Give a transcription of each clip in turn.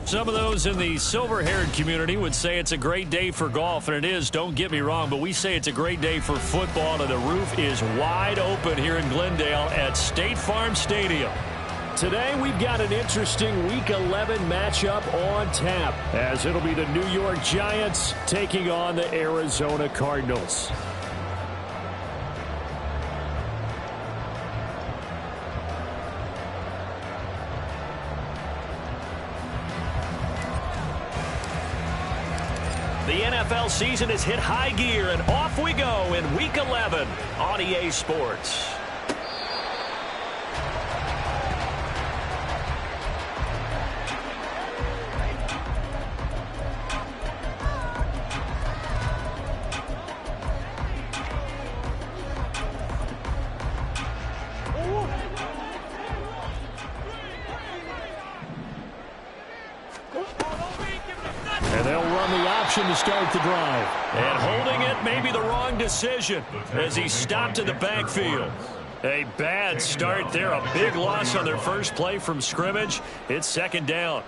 Some of those in the silver-haired community would say it's a great day for golf, and it is, don't get me wrong, but we say it's a great day for football, and the roof is wide open here in Glendale at State Farm Stadium. Today we've got an interesting Week 11 matchup on tap, as it'll be the New York Giants taking on the Arizona Cardinals. The NFL season has hit high gear, and off we go in Week 11 on EA Sports. And they'll run the option to start the drive. And holding it may be the wrong decision as he stopped in the backfield. A bad start there, a big loss on their first play from scrimmage. It's second down.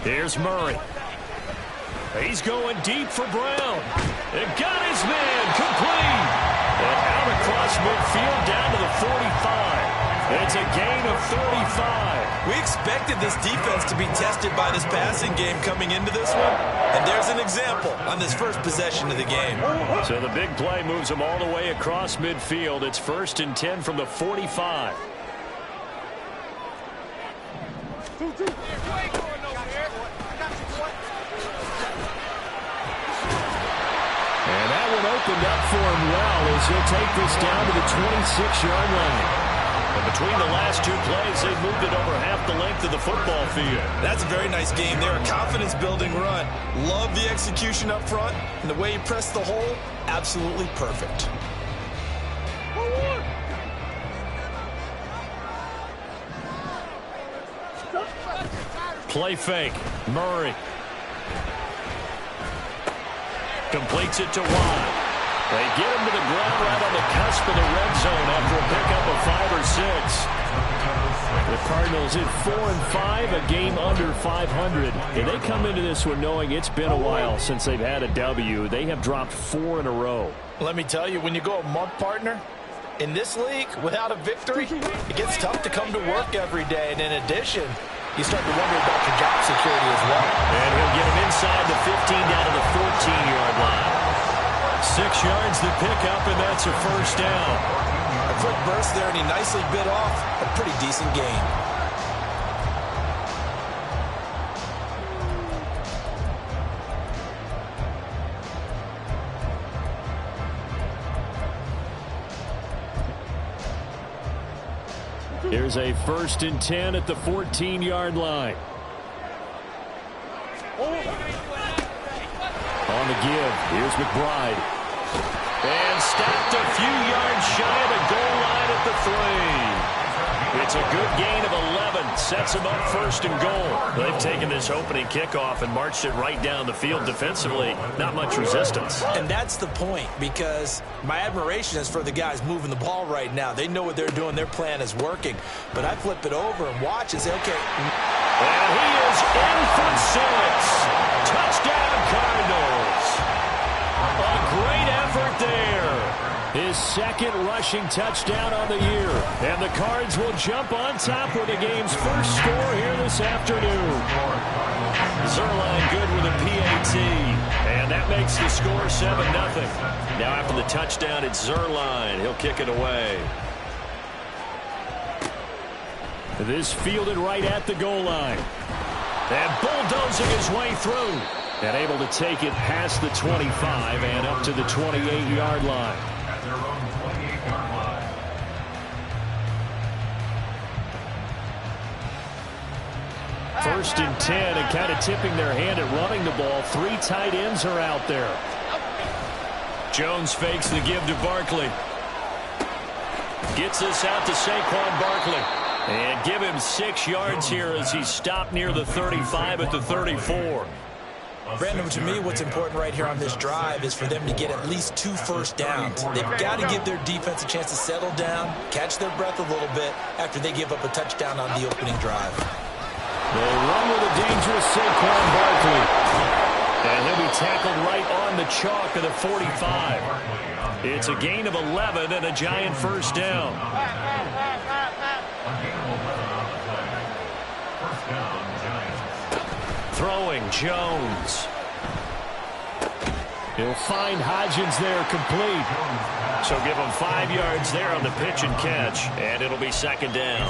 Here's Murray. He's going deep for Brown. And got his man complete. And out across midfield down to the 45. It's a gain of 35. We expected this defense to be tested by this passing game coming into this one. And there's an example on this first possession of the game. So the big play moves them all the way across midfield. It's 1st and 10 from the 45. And that one opened up for him well as he'll take this down to the 26-yard line. And between the last two plays, they moved it over half the length of the football field. That's a very nice game. They're a confidence-building run. Love the execution up front, and the way you press the hole, absolutely perfect. Play fake. Murray. Completes it to Watt. They get him to the ground right on the cusp of the red zone after a pickup of 5 or 6. The Cardinals at 4-5, a game under 500. And they come into this one knowing it's been a while since they've had a W. They have dropped 4 in a row. Let me tell you, when you go a month, partner, in this league, without a victory, it gets tough to come to work every day. And in addition, you start to wonder about your job security as well. And he'll get him inside the 15 down to the 14-yard line. 6 yards the pickup, and that's a first down. A quick burst there, and he nicely bit off a pretty decent gain. Here's a 1st and 10 at the 14-yard line. On the give, here's McBride. And stopped a few yards shy of the goal line at the 3. It's a good gain of 11. Sets them up 1st and goal. They've taken this opening kickoff and marched it right down the field defensively. Not much resistance. And that's the point, because my admiration is for the guys moving the ball right now. They know what they're doing. Their plan is working. But I flip it over and watch and say, okay. And he is in for 6. Touchdown, Cardinals. A great effort there. His second rushing touchdown on the year. And the Cards will jump on top with the game's first score here this afternoon. Zuerlein good with a PAT. And that makes the score 7-0. Now after the touchdown, it's Zuerlein. He'll kick it away. This fielded right at the goal line. And bulldozing his way through. And able to take it past the 25 and up to the 28-yard line. At their own 28-yard line. 1st and 10, and kind of tipping their hand at running the ball. 3 tight ends are out there. Jones fakes the give to Barkley. Gets this out to Saquon Barkley. And give him 6 yards here as he's stopped near the 35 at the 34. Brandon, to me, what's important right here on this drive is for them to get at least 2 first downs. They've got to give their defense a chance to settle down, catch their breath a little bit after they give up a touchdown on the opening drive. They run with a dangerous Saquon Barkley. And he'll be tackled right on the chalk of the 45. It's a gain of 11 and a Giant first down. Throwing Jones. He'll find Hodgins there complete. So give him 5 yards there on the pitch and catch. And it'll be second down.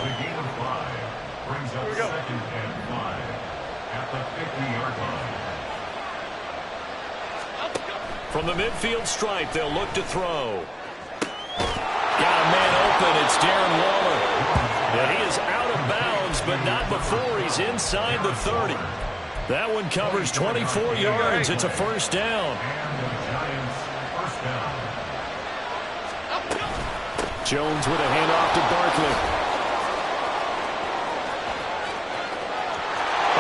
From the midfield stripe, they'll look to throw. Got a man open. It's Darren Waller. And he is out of bounds, but not before he's inside the 30. That one covers 24 yards. It's a first down. Jones with a handoff to Barkley.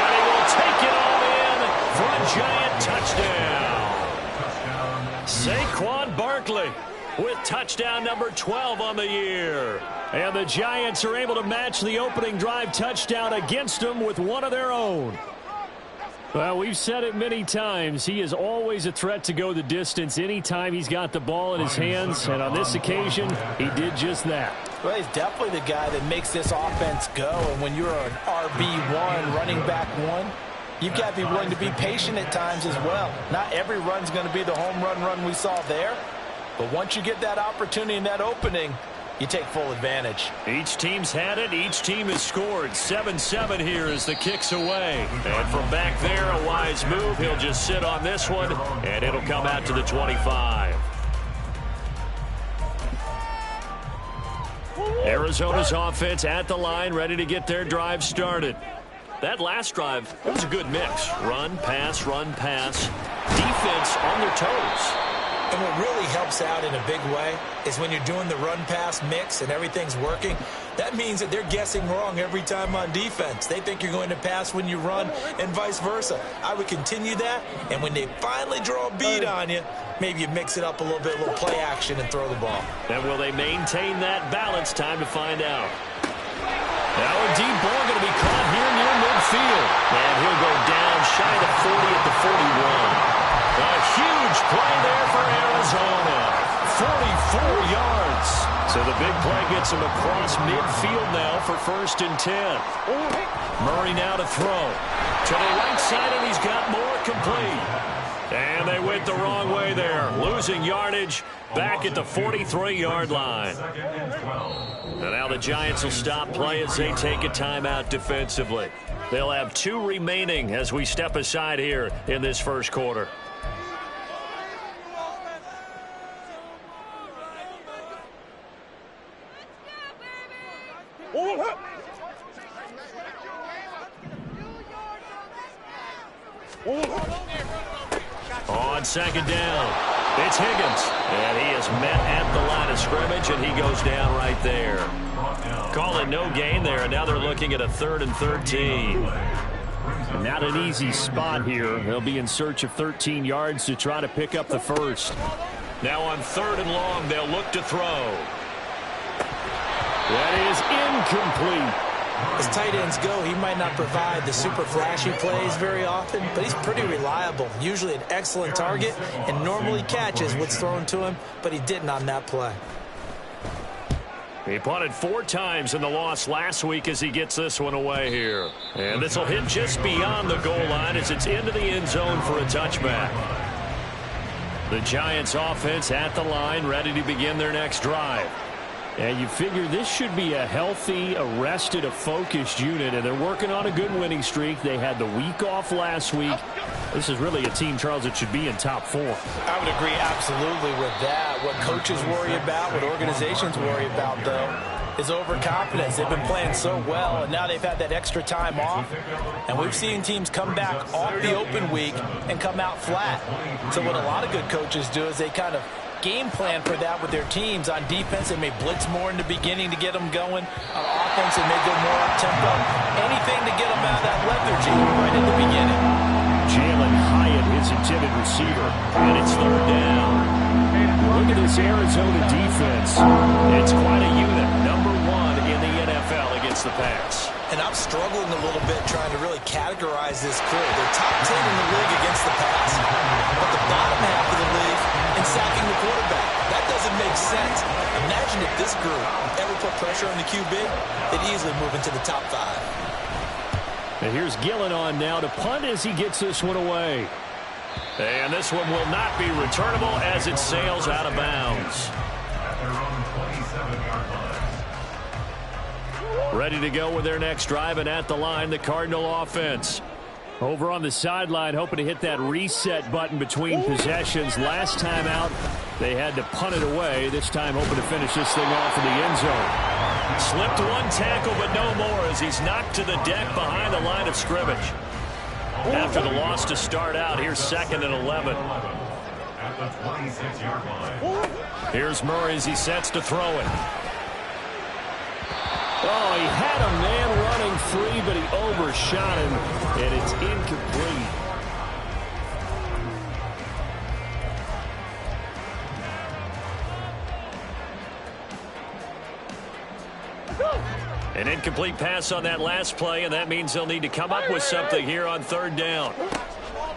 And he will take it all in for a Giant touchdown. Saquon Barkley with touchdown number 12 on the year. And the Giants are able to match the opening drive touchdown against them with one of their own. Well, we've said it many times. He is always a threat to go the distance anytime he's got the ball in his hands. And on this occasion, he did just that. Well, he's definitely the guy that makes this offense go. And when you're an RB1, running back 1, you've got to be willing to be patient at times as well. Not every run's going to be the home run we saw there. But once you get that opportunity in that opening, you take full advantage. Each team's had it. Each team has scored. 7-7 here as the kick's away. And from back there, a wise move. He'll just sit on this one, and it'll come out to the 25. Arizona's offense at the line, ready to get their drive started. That last drive, it was a good mix. Run, pass, defense on their toes. And what really helps out in a big way is when you're doing the run-pass mix and everything's working, that means that they're guessing wrong every time on defense. They think you're going to pass when you run and vice versa. I would continue that, and when they finally draw a beat on you, maybe you mix it up a little bit, a little play action, and throw the ball. And will they maintain that balance? Time to find out. Now a deep ball going to be caught here near midfield. And he'll go down shy of 40 at the 41. A huge play there for Arizona. 44 yards. So the big play gets him across midfield now for 1st and 10. Murray now to throw. To the right side, and he's got more complete. And they went the wrong way there. Losing yardage back at the 43-yard line. And now the Giants will stop play as they take a timeout defensively. They'll have 2 remaining as we step aside here in this first quarter. On second down, it's Higgins. And he is met at the line of scrimmage, and he goes down right there. Call it no gain there, and now they're looking at a 3rd and 13. Not an easy spot here. They'll be in search of 13 yards to try to pick up the first. Now on 3rd and long, they'll look to throw. That is incomplete. As tight ends go, he might not provide the super flashy plays very often, but he's pretty reliable. Usually an excellent target and normally catches what's thrown to him, but he didn't on that play. He punted 4 times in the loss last week as he gets this one away here. And this will hit just beyond the goal line as it's into the end zone for a touchback. The Giants offense at the line, ready to begin their next drive. And you figure this should be a healthy, arrested, a focused unit, and they're working on a good winning streak. They had the week off last week. This is really a team, Charles, that should be in top 4. I would agree absolutely with that. What coaches worry about, what organizations worry about, though, is overconfidence. They've been playing so well, and now they've had that extra time off. And we've seen teams come back off the open week and come out flat. So what a lot of good coaches do is they kind of game plan for that with their teams. On defense, they may blitz more in the beginning to get them going. On offense, they may go more up-tempo. Anything to get them out of that lethargy right in the beginning. Jalen Hyatt, his intended receiver, and it's third down. Look at this Arizona defense. It's quite a unit. Number 1 in the NFL against the pass. And I'm struggling a little bit trying to really categorize this crew. They're top 10 in the league against the pass, but the bottom half of the league in sacking the quarterback. That doesn't make sense. Imagine if this group ever put pressure on the QB, they'd easily move into the top 5. And here's Gillen on now to punt as he gets this one away. And this one will not be returnable as it sails out of bounds. At their own 27-yard line. Ready to go with their next drive, and at the line, the Cardinal offense. Over on the sideline, hoping to hit that reset button between possessions. Last time out, they had to punt it away. This time, hoping to finish this thing off in the end zone. Slipped one tackle, but no more as he's knocked to the deck behind the line of scrimmage. After the loss to start out, here's 2nd and 11. At the 26-yard line. Here's Murray as he sets to throw it. Oh, he had a man running free, but he overshot him, and it's incomplete. An incomplete pass on that last play, and that means they'll need to come up with something here on third down.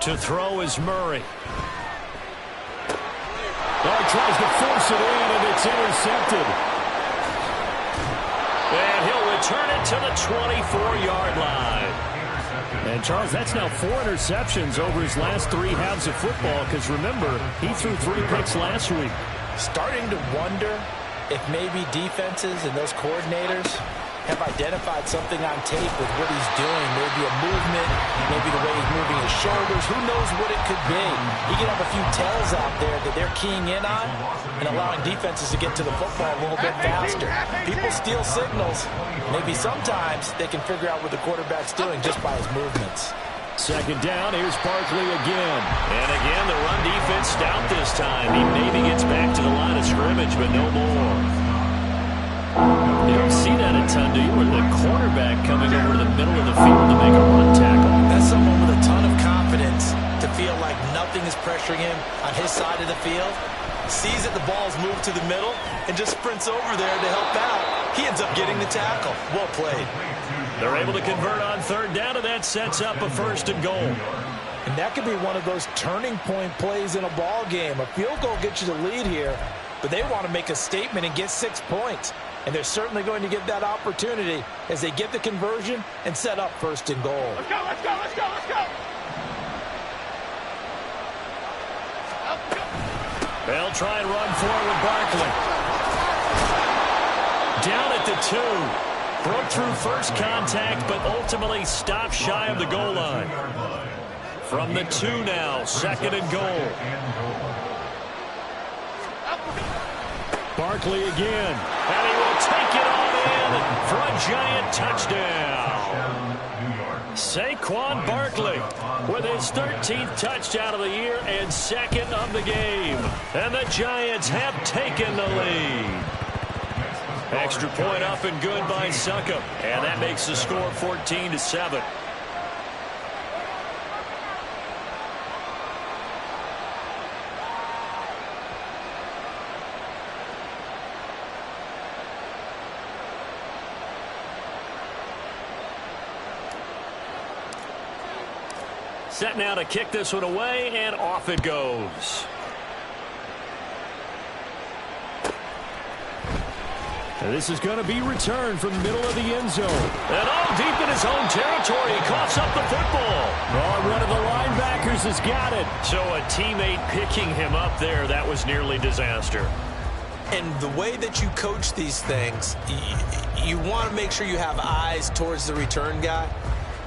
To throw is Murray. Oh, tries to force it in, and it's intercepted. And he'll return it to the 24-yard line. And, Charles, that's now 4 interceptions over his last 3 halves of football, because, remember, he threw 3 picks last week. Starting to wonder if maybe defenses and those coordinators have identified something on tape with what he's doing. Maybe a movement, maybe the way he's moving his shoulders. Who knows what it could be? He could have a few tells out there that they're keying in on and allowing defenses to get to the football a little bit faster. People steal signals. Maybe sometimes they can figure out what the quarterback's doing just by his movements. Second down, here's Barkley again. And again, the run defense stout this time. He maybe gets back to the line of scrimmage, but no more. You don't see that a ton, do you? Where the cornerback coming over the middle of the field to make a run tackle. That's someone with a ton of confidence to feel like nothing is pressuring him on his side of the field. Sees that the ball's moved to the middle and just sprints over there to help out. He ends up getting the tackle. Well played. They're able to convert on third down, and that sets up a 1st and goal. And that could be one of those turning point plays in a ball game. A field goal gets you the lead here, but they want to make a statement and get 6 points. And they're certainly going to get that opportunity as they get the conversion and set up 1st and goal. Let's go, let's go, let's go, let's go. They'll try and run forward with Barkley. Down at the 2. Broke through first contact, but ultimately stopped shy of the goal line. From the 2 now, 2nd and goal. Barkley again. And he will take it on in for a giant touchdown. Saquon Barkley with his 13th touchdown of the year and 2nd of the game. And the Giants have taken the lead. Extra point up and good by Succop. And that makes the score 14-7. Set now to kick this one away, and off it goes. And this is going to be returned from the middle of the end zone. And all deep in his own territory, he coughs up the football. Oh, one of the linebackers has got it. So a teammate picking him up there, that was nearly disaster. And the way that you coach these things, you want to make sure you have eyes towards the return guy,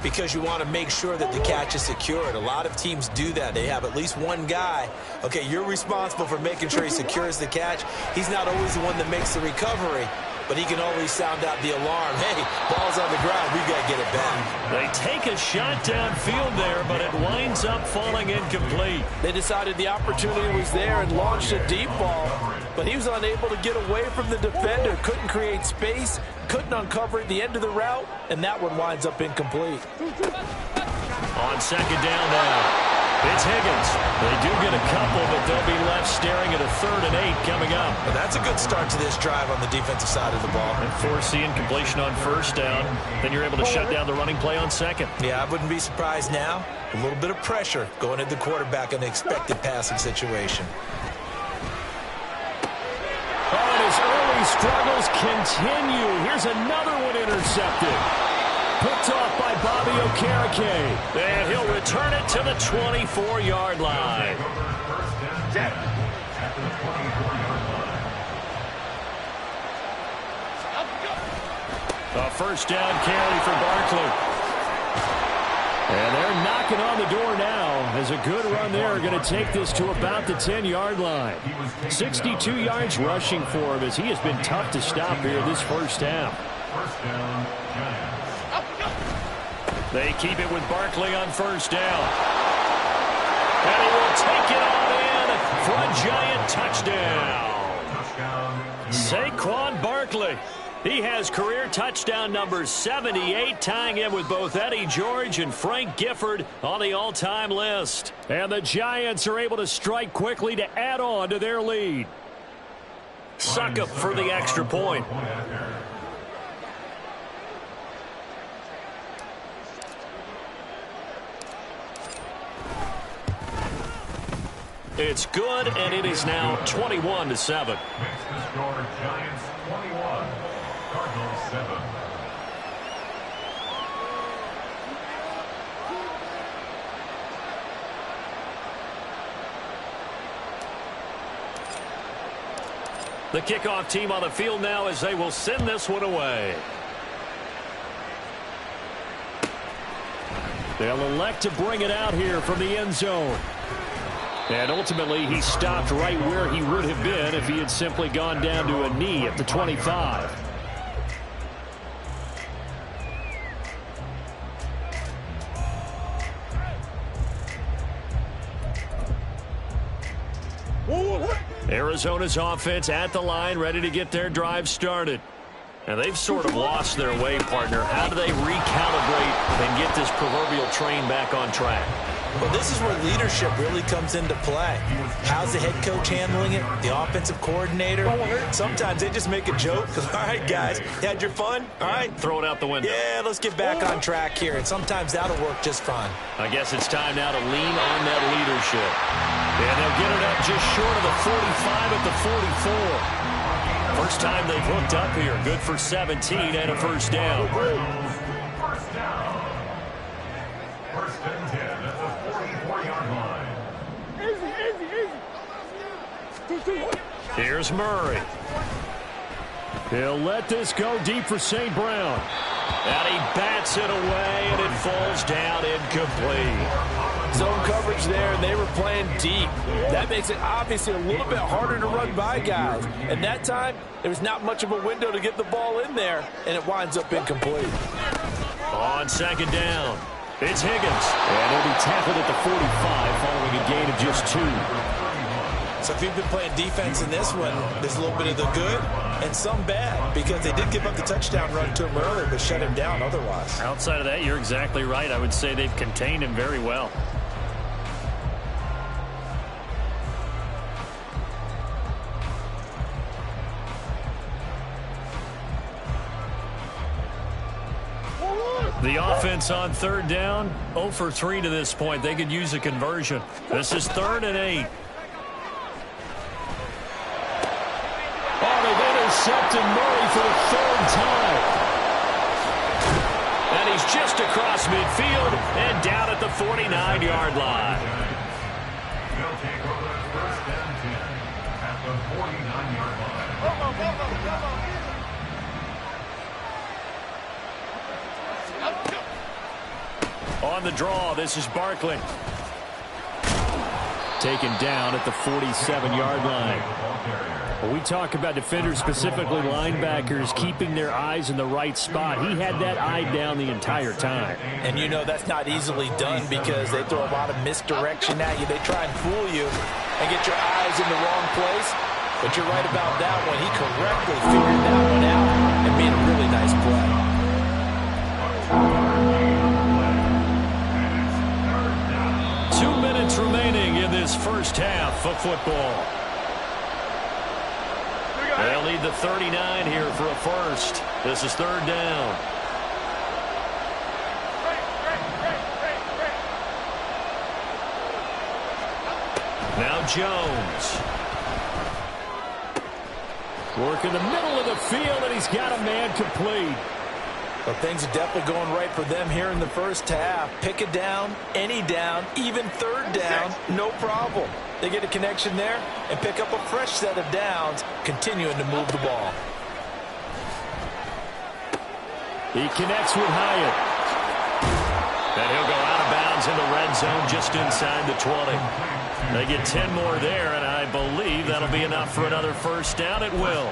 because you want to make sure that the catch is secured. A lot of teams do that. They have at least one guy. Okay, you're responsible for making sure he secures the catch. He's not always the one that makes the recovery, but he can always sound out the alarm. Hey, ball's on the ground. We've got to get it back. They take a shot downfield there, but it winds ends up falling incomplete. They decided the opportunity was there and launched a deep ball, but he was unable to get away from the defender, couldn't create space, couldn't uncover at the end of the route, and that one winds up incomplete. On second down now, it's Higgins. They do get a couple, but they'll be left staring at a 3rd and 8 coming up. Well, that's a good start to this drive on the defensive side of the ball. And force the incompletion on 1st down. Then you're able to shut down the running play on 2nd. Yeah, I wouldn't be surprised now. A little bit of pressure going at the quarterback in the expected passing situation. Oh, and his early struggles continue. Here's another one intercepted. Picked off by Bobby Okereke. And he'll return it to the 24-yard line. A 1st down carry for Barkley. And they're knocking on the door now as a good run there are going to take this to about the 10-yard line. 62 yards rushing for him as he has been tough to stop here this 1st half. 1st down, Giants. They keep it with Barkley on 1st down. And he will take it on in for a Giant touchdown. Saquon Barkley. He has career touchdown number 78, tying him with both Eddie George and Frank Gifford on the all-time list. And the Giants are able to strike quickly to add on to their lead. Succop for the extra point. It's good, and it is now 21-7. Makes the score Giants 21, Cardinals 7. The kickoff team on the field now as they will send this one away. They'll elect to bring it out here from the end zone. And ultimately, he stopped right where he would have been if he had simply gone down to a knee at the 25. Arizona's offense at the line, ready to get their drive started. And they've sort of lost their way, partner. How do they recalibrate and get this proverbial train back on track? Well, this is where leadership really comes into play. How's the head coach handling it? The offensive coordinator? Sometimes they just make a joke. All right, guys, you had your fun? All right. Throw it out the window. Yeah, let's get back on track here. And sometimes that'll work just fine. I guess it's time now to lean on that leadership. And they'll get it up just short of the 45 at the 44. First time they've hooked up here. Good for 17 and a 1st down. 1st down. 1st and 10 at the 44-yard line. Here's Murray. He'll let this go deep for St. Brown. And he bats it away, and it falls down incomplete. Zone coverage there, and they were playing deep. That makes it obviously a little bit harder to run by guys. And that time, there was not much of a window to get the ball in there, and it winds up incomplete. On 2nd down, it's Higgins. And he'll be tackled at the 45 following a gain of just 2. So if you've been playing defense in this one, there's a little bit of the good and some bad, because they did give up the touchdown run to him earlier, but shut him down otherwise. Outside of that, you're exactly right. I would say they've contained him very well. The offense on 3rd down, 0 for 3 to this point. They could use a conversion. This is 3rd and 8. Oh, they've intercepted Murray for the 3rd time. And he's just across midfield and down at the 49-yard line. They'll take over 1st and 10 at the 49-yard line. On the draw, this is Barkley. Taken down at the 47-yard line. When we talk about defenders, specifically linebackers, keeping their eyes in the right spot, he had that eye down the entire time. And you know that's not easily done because they throw a lot of misdirection at you. They try and fool you and get your eyes in the wrong place. But you're right about that one. He correctly figured that one out and made a really nice play. 2 minutes remaining in this first half of football. They'll need the 39 here for a first. This is third down. Now Jones. Work in the middle of the field, and he's got a man complete. Well, things are definitely going right for them here in the first half. Pick a down, any down, even third down, no problem. They get a connection there and pick up a fresh set of downs, continuing to move the ball. He connects with Hyatt. And he'll go out of bounds in the red zone just inside the 20. They get 10 more there, and I believe that'll be enough for another first down. It will.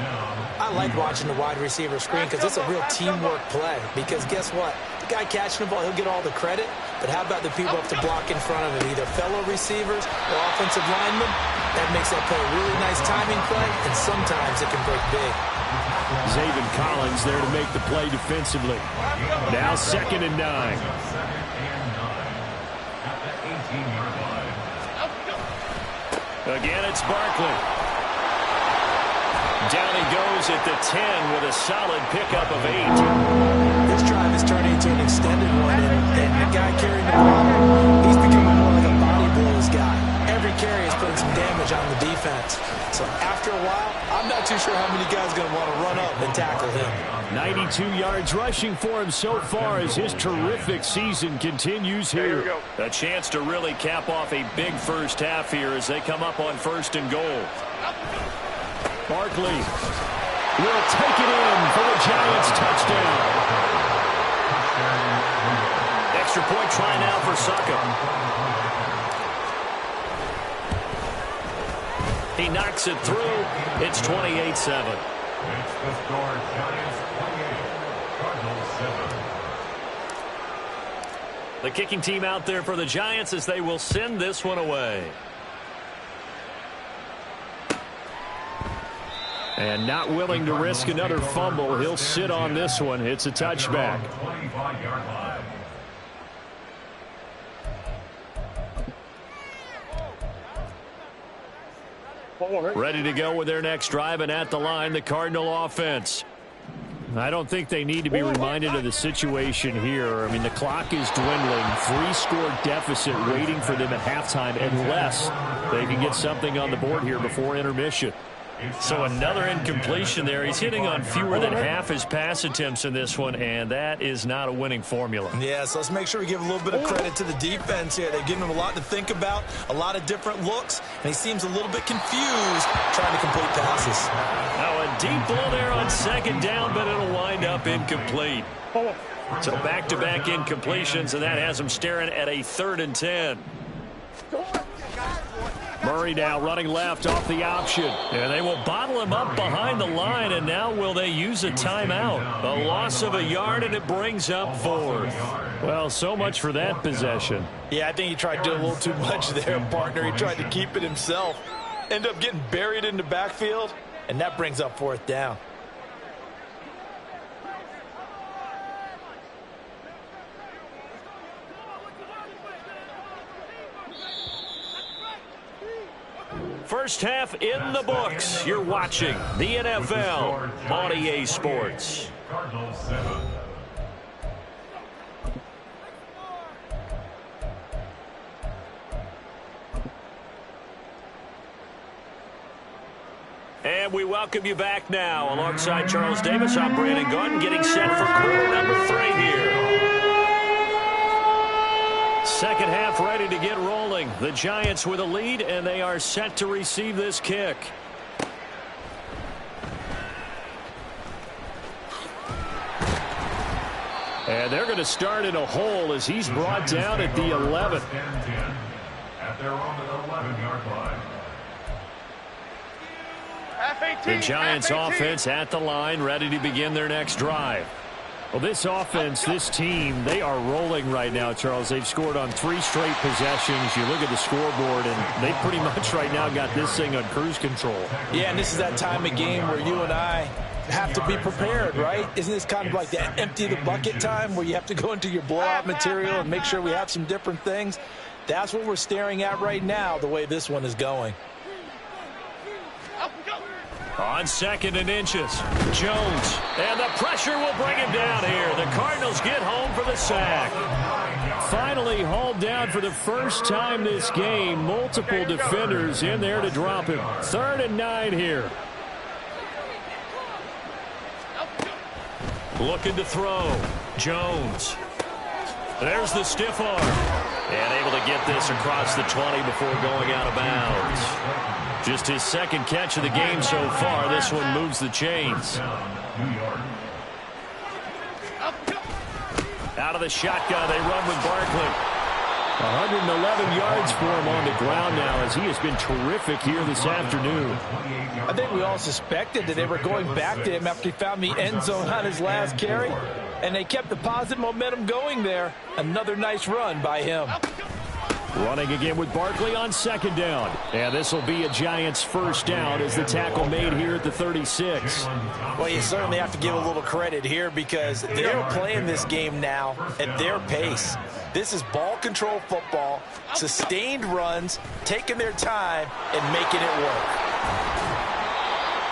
I like watching the wide receiver screen because it's a real teamwork play. Because guess what? The guy catching the ball, he'll get all the credit. But how about the people up to block in front of him, either fellow receivers or offensive linemen? That makes that play a really nice timing play, and sometimes it can break big. Zaven Collins there to make the play defensively. Now 2nd and 9. Again, it's Barkley. Down he goes at the 10 with a solid pickup of 8. This drive is turning into an extended one, and the guy carrying the ball, he's becoming more like a body blows guy. Every carry is putting some damage on the defense. So after a while, I'm not too sure how many guys are going to want to run up and tackle him. 92 yards rushing for him so far as his terrific season continues here. A chance to really cap off a big first half here as they come up on 1st and goal. Barkley will take it in for the Giants touchdown. Extra point try now for Saka. He knocks it through. It's 28-7. It's the score, Giants 28, Cardinals 7. The kicking team out there for the Giants as they will send this one away. And not willing to risk another fumble. He'll sit on this one. It's a touchback. 25-yard line. Ready to go with their next drive, and at the line, the Cardinal offense. I don't think they need to be reminded of the situation here. I mean, the clock is dwindling. 3-score deficit waiting for them at halftime unless they can get something on the board here before intermission. So another incompletion there. He's hitting on fewer than half his pass attempts in this one, and that is not a winning formula. Yeah, so let's make sure we give a little bit of credit to the defense here. They've given him a lot to think about, a lot of different looks, and he seems a little bit confused trying to complete passes. Now a deep ball there on 2nd down, but it'll wind up incomplete. So back-to-back incompletions, and that has him staring at a 3rd and 10. Murray now running left off the option. And they will bottle him up behind the line, and now will they use a timeout? A loss of a yard, and it brings up 4th. Well, so much for that possession. Yeah, I think he tried to do a little too much there, partner. He tried to keep it himself. End up getting buried in the backfield, and that brings up 4th down. First half in the books. You're watching the NFL on EA Sports. Cardinals 7. And we welcome you back now. Alongside Charles Davis, I'm Brandon Gordon, getting set for quarter number 3 here. Second half ready to get rolling. The Giants with a lead, and they are set to receive this kick. And they're going to start in a hole as he's brought down at the 11. At their own 11-yard line. The Giants offense at the line, ready to begin their next drive. Well, this offense, this team, they are rolling right now, Charles. They've scored on 3 straight possessions. You look at the scoreboard, and they pretty much right now got this thing on cruise control. Yeah, and this is that time of game where you and I have to be prepared, right? Isn't this kind of like that empty the bucket time where you have to go into your blowout material and make sure we have some different things? That's what we're staring at right now, the way this one is going. On 2nd and inches, Jones, and the pressure will bring him down here. The Cardinals get home for the sack. Finally hauled down for the first time this game. Multiple defenders in there to drop him. 3rd and 9 here. Looking to throw. Jones. There's the stiff arm. And able to get this across the 20 before going out of bounds. Just his 2nd catch of the game so far. This one moves the chains. Out of the shotgun, they run with Barkley. 111 yards for him on the ground now as he has been terrific here this afternoon. I think we all suspected that they were going back to him after he found the end zone on his last carry, and they kept the positive momentum going there. Another nice run by him. Running again with Barkley on 2nd down. And this will be a Giants first down as the tackle made here at the 36. Well, you certainly have to give a little credit here because they're playing this game now at their pace. This is ball control football, sustained runs, taking their time, and making it work.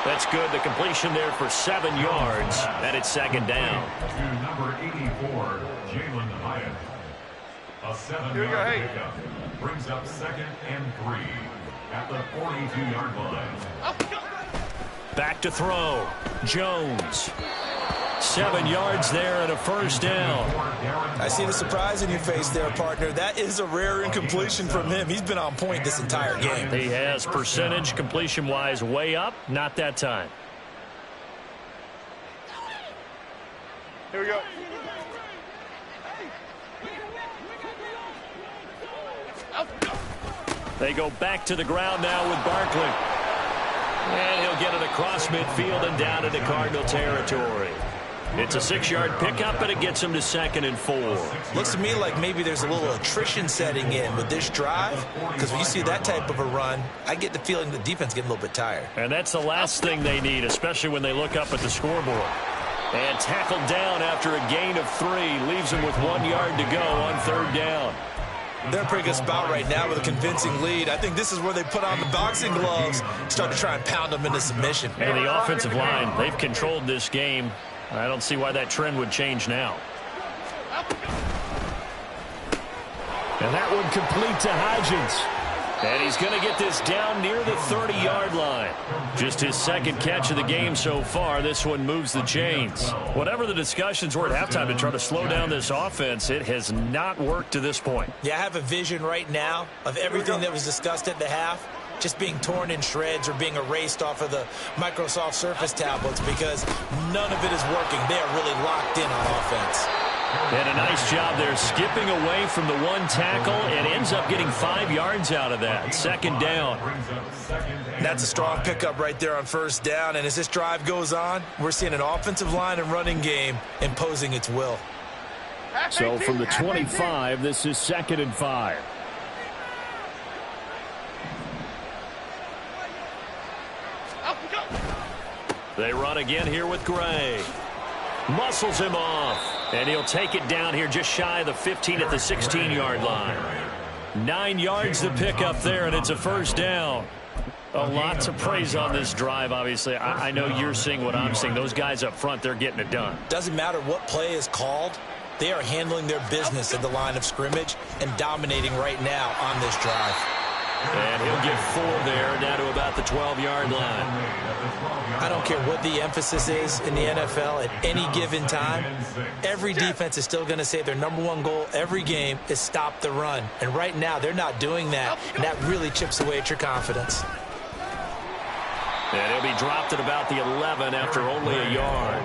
That's good. The completion there for 7 yards, and it's 2nd down. To number 84, Jalen Hyatt. A 7-yard pickup brings up 2nd and 3 at the 42-yard line. Back to throw. Jones. 7 yards there and a first down. I see the surprise in your face there, partner. That is a rare incompletion from him. He's been on point this entire game. He has percentage completion-wise way up. Not that time. Here we go. They go back to the ground now with Barkley. And he'll get it across midfield and down into Cardinal territory. It's a 6-yard pickup, but it gets him to 2nd and 4. Looks to me like maybe there's a little attrition setting in with this drive, because when you see that type of a run, I get the feeling the defense getting a little bit tired. And that's the last thing they need, especially when they look up at the scoreboard. And tackled down after a gain of 3. Leaves him with 1 yard to go on 3rd down. They're in a pretty good spot right now with a convincing lead. I think this is where they put on the boxing gloves, start to try and pound them into submission. And the offensive line, they've controlled this game. I don't see why that trend would change now. And that one complete to Hodgins. And he's going to get this down near the 30-yard line. Just his 2nd catch of the game so far. This one moves the chains. Whatever the discussions were at halftime to try to slow down this offense, it has not worked to this point. Yeah, I have a vision right now of everything that was discussed at the half just being torn in shreds or being erased off of the Microsoft Surface tablets because none of it is working. They are really locked in on offense. And a nice job there skipping away from the 1 tackle and ends up getting 5 yards out of that. 2nd down. That's a strong pickup right there on 1st down. And as this drive goes on, we're seeing an offensive line and running game imposing its will. So from the 25, this is 2nd and 5. They run again here with Gray. Muscles him off. And he'll take it down here just shy of the 15 at the 16-yard line. 9 yards to pick up there, and it's a 1st down. A lot to praise on this drive, obviously. I know you're seeing what I'm seeing. Those guys up front, they're getting it done. Doesn't matter what play is called. They are handling their business at the line of scrimmage and dominating right now on this drive. And he'll get 4 there, down to about the 12-yard line. I don't care what the emphasis is in the NFL at any given time. Every defense is still going to say their #1 goal every game is stop the run. And right now, they're not doing that, and that really chips away at your confidence. And he'll be dropped at about the 11 after only a yard.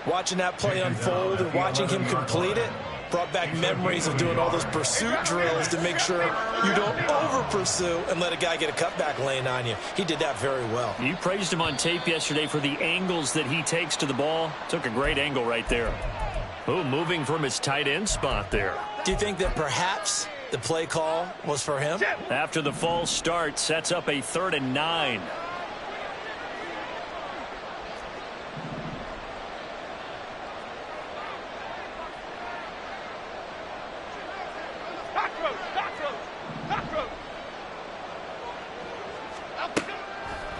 Watching that play unfold and watching him complete it, Brought back memories of doing all those pursuit drills to make sure you don't over-pursue and let a guy get a cutback lane on you. He did that very well. You praised him on tape yesterday for the angles that he takes to the ball. Took a great angle right there. Oh, moving from his tight end spot there. Do you think that perhaps the play call was for him? After the false start, sets up a 3rd and 9.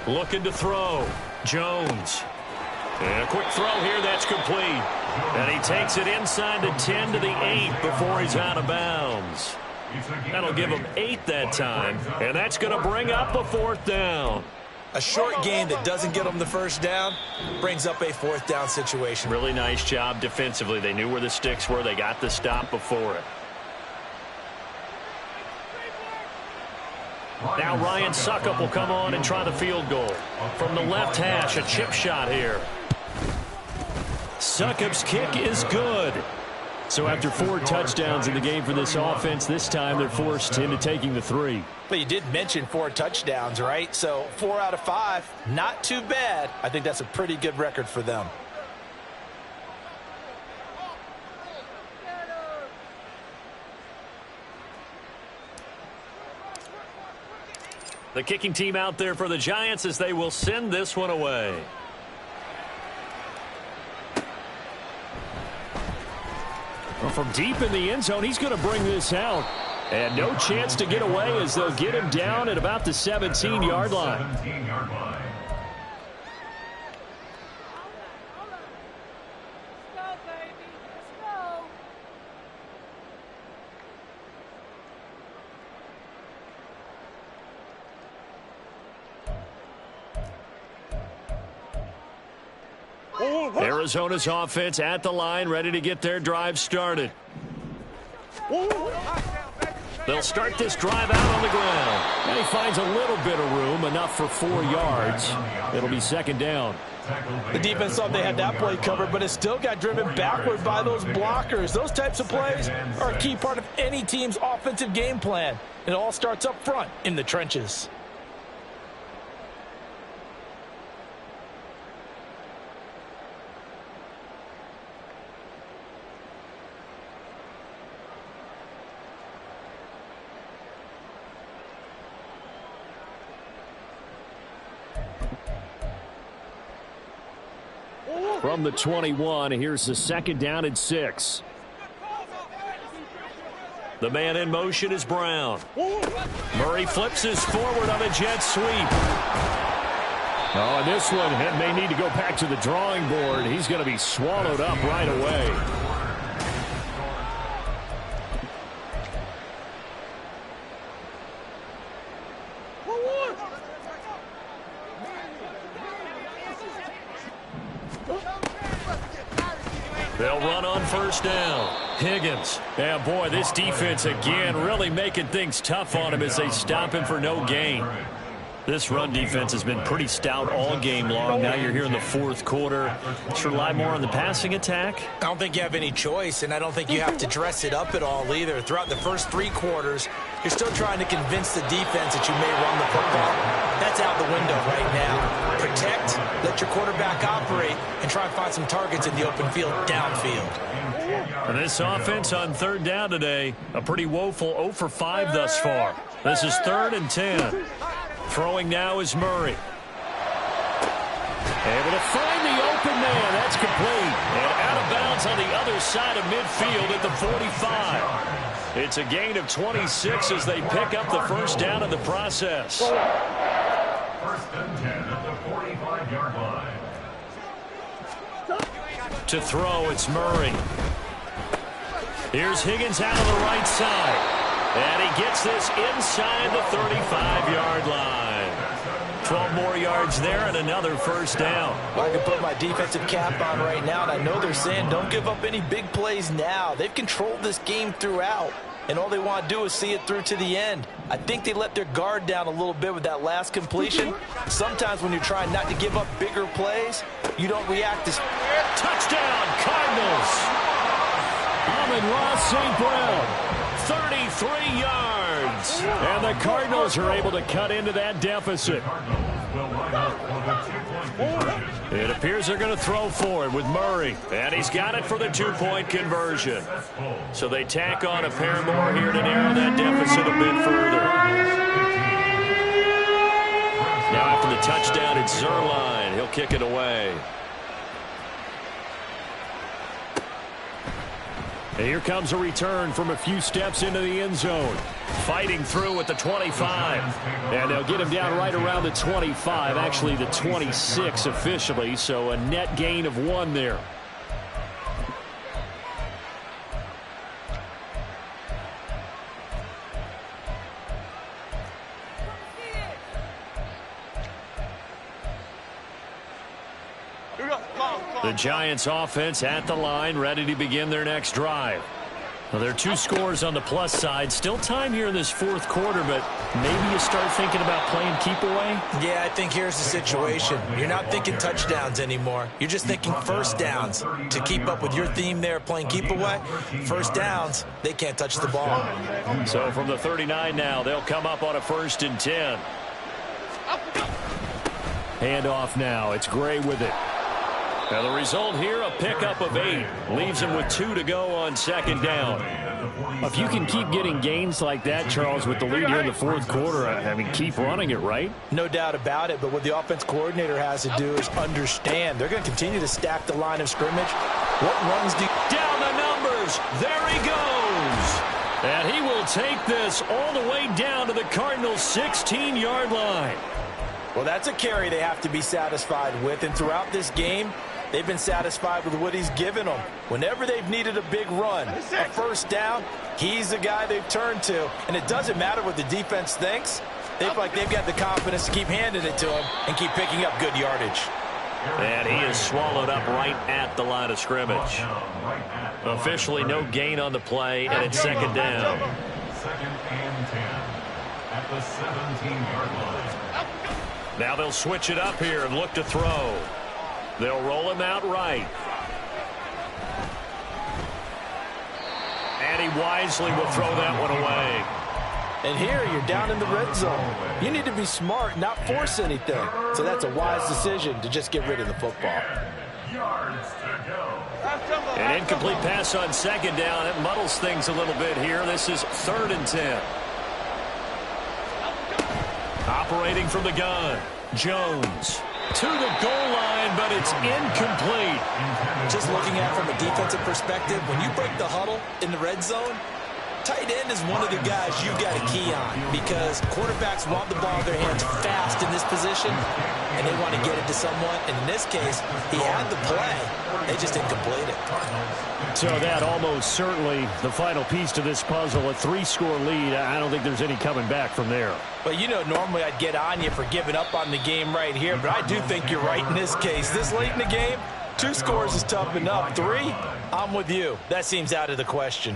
Looking to throw. Jones. And a quick throw here, that's complete. And he takes it inside the 10 to the 8 before he's out of bounds. That'll give him 8 that time, and that's going to bring up a 4th down. A short game that doesn't get them the first down brings up a 4th down situation. Really nice job defensively. They knew where the sticks were. They got the stop before it. Now Ryan Suckup will come on and try the field goal. From the left hash, a chip shot here. Suckup's kick is good. So after 4 touchdowns in the game for this offense, this time they're forced into taking the 3. But you did mention 4 touchdowns, right? So 4 out of 5, not too bad. I think that's a pretty good record for them. The kicking team out there for the Giants as they will send this one away. Well, from deep in the end zone, he's going to bring this out. And no chance to get away as they'll get him down at about the 17-yard line. 17-yard line. Arizona's offense at the line, ready to get their drive started. They'll start this drive out on the ground. And he finds a little bit of room, enough for 4 yards. It'll be 2nd down. The defense thought they had that play covered, but it still got driven backward by those blockers. Those types of plays are a key part of any team's offensive game plan. It all starts up front in the trenches. From the 21, here's the 2nd down and 6. The man in motion is Brown. Murray flips his forward on a jet sweep. Oh, and this one may need to go back to the drawing board. He's going to be swallowed up right away. They'll run on 1st down. Higgins. Yeah, boy, this defense again really making things tough on him as they stop him for no gain. This run defense has been pretty stout all game long. Now you're here in the 4th quarter. Let's rely more on the passing attack. I don't think you have any choice, and I don't think you have to dress it up at all either. Throughout the first 3 quarters, you're still trying to convince the defense that you may run the football. That's out the window right now. Protect, let your quarterback operate, and try and find some targets in the open field downfield. And this offense on 3rd down today, a pretty woeful 0 for 5 thus far. This is 3rd and 10. Throwing now is Murray. Able to find the open man. That's complete. And out of bounds on the other side of midfield at the 45. It's a gain of 26 as they pick up the 1st down in the process. 1st and 10 at the 45-yard line. To throw, it's Murray. Here's Higgins out on the right side. And he gets this inside the 35-yard line. 12 more yards there and another 1st down. Well, I can put my defensive cap on right now, and I know they're saying don't give up any big plays now. They've controlled this game throughout, and all they want to do is see it through to the end. I think they let their guard down a little bit with that last completion. Sometimes when you're trying not to give up bigger plays, you don't react as... Touchdown, Cardinals! On Amon-Ra St. Brown. 33 yards. And the Cardinals are able to cut into that deficit. It appears they're going to throw for it with Murray. And he's got it for the two-point conversion. So they tack on a pair more here to narrow that deficit a bit further. Now after the touchdown, it's Zerline. He'll kick it away. And here comes a return from a few steps into the end zone. Fighting through at the 25. And they'll get him down right around the 25. Actually, the 26 officially. So a net gain of 1 there. The Giants offense at the line, ready to begin their next drive. Well, there are 2 scores on the plus side. Still time here in this fourth quarter, but maybe you start thinking about playing keep away? Yeah, I think here's the situation. You're not thinking touchdowns anymore. You're just thinking first downs. To keep up with your theme there, playing keep away, first downs, they can't touch the ball. So from the 39 now, they'll come up on a 1st and 10. Handoff now. It's Gray with it. Now the result here, a pickup of 8. Leaves him with 2 to go on 2nd down. If you can keep getting gains like that, Charles, with the lead here in the fourth quarter, I mean, keep running it, right? No doubt about it, but what the offense coordinator has to do is understand. They're going to continue to stack the line of scrimmage. What runs do... Down the numbers. There he goes. And he will take this all the way down to the Cardinals' 16-yard line. Well, that's a carry they have to be satisfied with, and throughout this game, they've been satisfied with what he's given them. Whenever they've needed a big run, a first down, he's the guy they've turned to. And it doesn't matter what the defense thinks. They feel like they've got the confidence to keep handing it to him and keep picking up good yardage. And he is swallowed up right at the line of scrimmage. Officially no gain on the play, and it's 2nd down. 2nd and 10 at the 17-yard line. Now they'll switch it up here and look to throw. They'll roll him out right. And he wisely will throw that one away. And here you're down in the red zone. You need to be smart, not force anything. So that's a wise decision to just get rid of the football. An incomplete pass on 2nd down. It muddles things a little bit here. This is 3rd and 10. Operating from the gun, Jones to the goal line, but it's incomplete. Just looking at it from a defensive perspective, when you break the huddle in the red zone, tight end is one of the guys you've got to key on because quarterbacks want the ball in their hands fast in this position, and they want to get it to someone. And in this case, he had the play. They just didn't complete it. So that almost certainly the final piece to this puzzle, a 3-score lead. I don't think there's any coming back from there. But, you know, normally I'd get on you for giving up on the game right here, but I do think you're right in this case. This late in the game, 2 scores is tough enough. 3, I'm with you. That seems out of the question.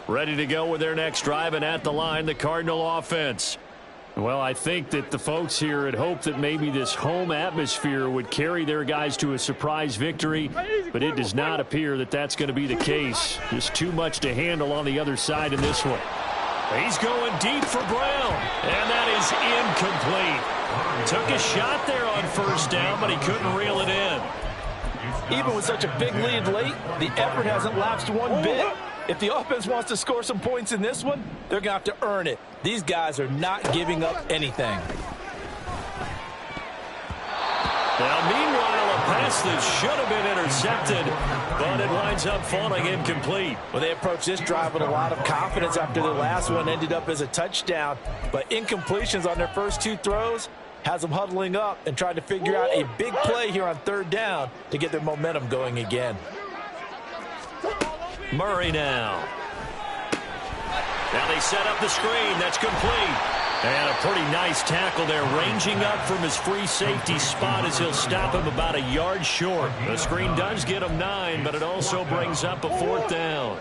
Ready to go with their next drive, and at the line, the Cardinal offense. Well, I think that the folks here had hoped that maybe this home atmosphere would carry their guys to a surprise victory, but it does not appear that that's going to be the case. Just too much to handle on the other side in this one. He's going deep for Brown, and that is incomplete. Took a shot there on 1st down, but he couldn't reel it in. Even with such a big lead late, the effort hasn't lapsed one bit. If the offense wants to score some points in this one, they're going to have to earn it. These guys are not giving up anything. Now, meanwhile, a pass that should have been intercepted, but it winds up falling incomplete. Well, they approached this drive with a lot of confidence after the last one ended up as a touchdown. But incompletions on their first 2 throws has them huddling up and trying to figure out a big play here on 3rd down to get their momentum going again. Murray now. Now they set up the screen. That's complete. And a pretty nice tackle there, ranging up from his free safety spot as he'll stop him about a yard short. The screen does get him 9, but it also brings up a 4th down.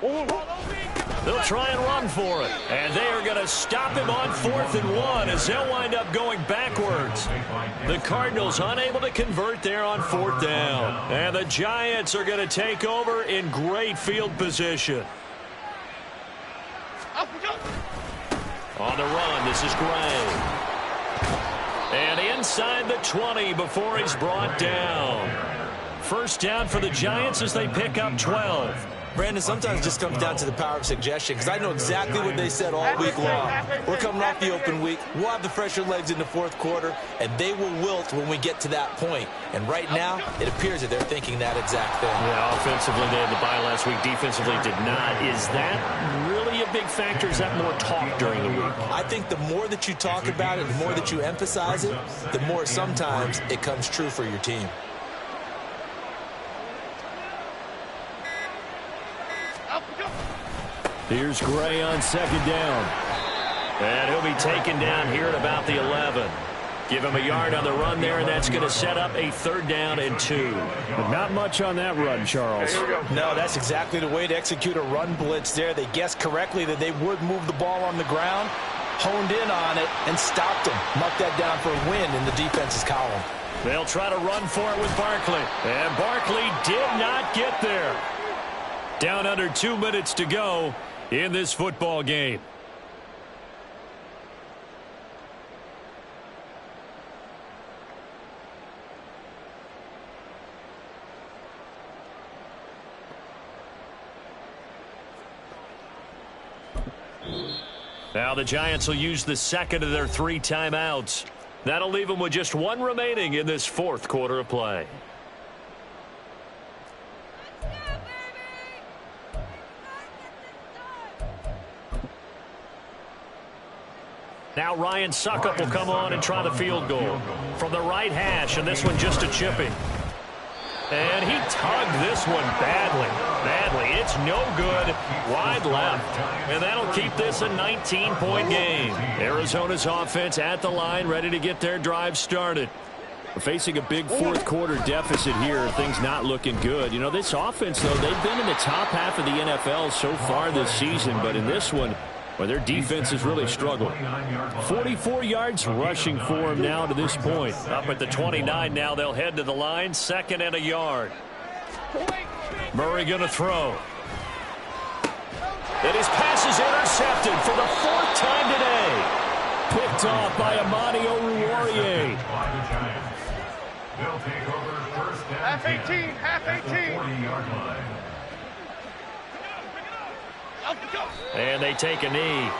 They'll try and run for it. And they are going to stop him on 4th and 1 as they'll wind up going backwards. The Cardinals unable to convert there on 4th down. And the Giants are going to take over in great field position. On the run, this is Gray. And inside the 20 before he's brought down. First down for the Giants as they pick up 12. Brandon, sometimes it just comes down to the power of suggestion, because I know exactly what they said all week long. We're coming off the open week. We'll have the fresher legs in the 4th quarter, and they will wilt when we get to that point. And right now, it appears that they're thinking that exact thing. Yeah, offensively, they had the bye last week. Defensively, did not. Is that really a big factor? Is that more talk during the week? I think the more that you talk about it, the more that you emphasize it, the more sometimes it comes true for your team. Here's Gray on 2nd down. And he'll be taken down here at about the 11. Give him a yard on the run there, and that's going to set up a 3rd down and 2. But not much on that run, Charles. No, that's exactly the way to execute a run blitz there. They guessed correctly that they would move the ball on the ground, honed in on it, and stopped him. Marked that down for a win in the defense's column. They'll try to run for it with Barkley. And Barkley did not get there. Down under 2 minutes to go in this football game. Now the Giants will use the 2nd of their 3 timeouts. That'll leave them with just 1 remaining in this 4th quarter of play. Now Ryan Suckup will come on and try the field goal from the right hash, and this one just a chipping. And he tugged this one badly. It's no good. Wide left. And that'll keep this a 19-point game. Arizona's offense at the line, ready to get their drive started. We're facing a big 4th quarter deficit here. Things not looking good. You know, this offense, though, they've been in the top half of the NFL so far this season. But in this one, well, their defense has really struggled. 44 yards rushing for them now to this point. Up at the 29 now, they'll head to the line. 2nd and a yard. Murray going to throw. And his pass is intercepted for the 4th time today. Picked off by Amani Oruwariye. They'll take over 1st down. Half 18, half 18. 40-yard line. And they take a knee.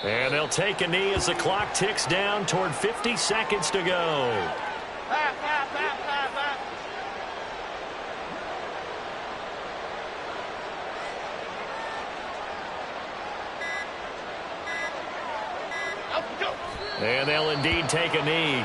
And they'll take a knee as the clock ticks down toward 50 seconds to go. And they'll indeed take a knee.